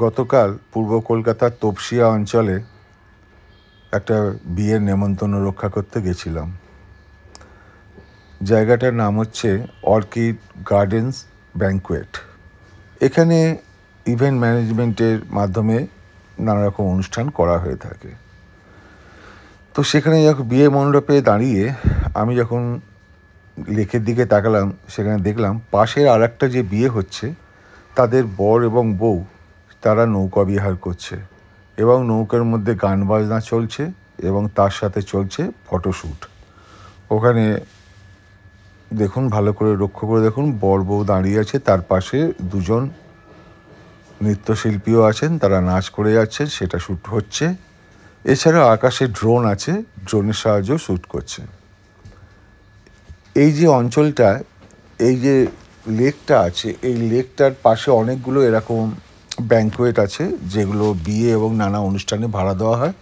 গতকাল পূর্ব কলকাতার তপসিয়া অঞ্চলে একটা বিয়ের নেমন্তন্ন রক্ষা করতে গেছিলাম। জায়গাটার নাম হচ্ছে অর্কিড গার্ডেন্স ব্যাঙ্কুয়েট। এখানে ইভেন্ট ম্যানেজমেন্টের মাধ্যমে নানা রকম অনুষ্ঠান করা হয়ে থাকে। তো সেখানে যখন বিয়ে মণ্ডপে দাঁড়িয়ে আমি যখন লেকের দিকে তাকালাম, সেখানে দেখলাম পাশের আর একটা যে বিয়ে হচ্ছে তাদের বর এবং বউ তারা নৌকা বিহার করছে এবং নৌকার মধ্যে গান বাজনা চলছে এবং তার সাথে চলছে ফটোশ্যুট। ওখানে দেখুন, ভালো করে লক্ষ্য করে দেখুন, বর বউ দাঁড়িয়ে আছে, তার পাশে দুজন নৃত্যশিল্পীও আছেন, তারা নাচ করে যাচ্ছেন, সেটা শ্যুট হচ্ছে। এছাড়াও আকাশে ড্রোন আছে, ড্রোনের সাহায্যেও শ্যুট করছে। এই যে অঞ্চলটা, এই যে লেকটা আছে, এই লেকটার পাশে অনেকগুলো এরকম ব্যাঙ্কুয়েট আছে যেগুলো বিয়ে এবং নানা অনুষ্ঠানে ভাড়া দেওয়া হয়।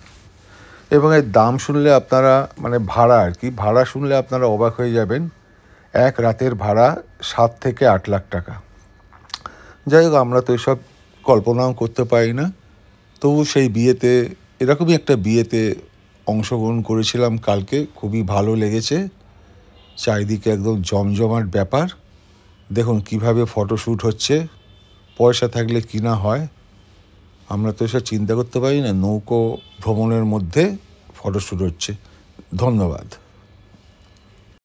এবং এর দাম শুনলে আপনারা, মানে ভাড়া আর কি, ভাড়া শুনলে আপনারা অবাক হয়ে যাবেন। এক রাতের ভাড়া 7 থেকে 8 লাখ টাকা। যাই হোক, আমরা তো এসব কল্পনাও করতে পারি না। তবু সেই বিয়েতে, এরকমই একটা বিয়েতে অংশগ্রহণ করেছিলাম কালকে। খুবই ভালো লেগেছে। চারিদিকে একদম জমজমাট ব্যাপার। দেখুন কিভাবে ফটোশ্যুট হচ্ছে। পয়সা থাকলে কি না হয়, আমরা তো এসব চিন্তা করতে পারি না। নৌকো ভ্রমণের মধ্যে ফটোশ্যুট হচ্ছে। ধন্যবাদ।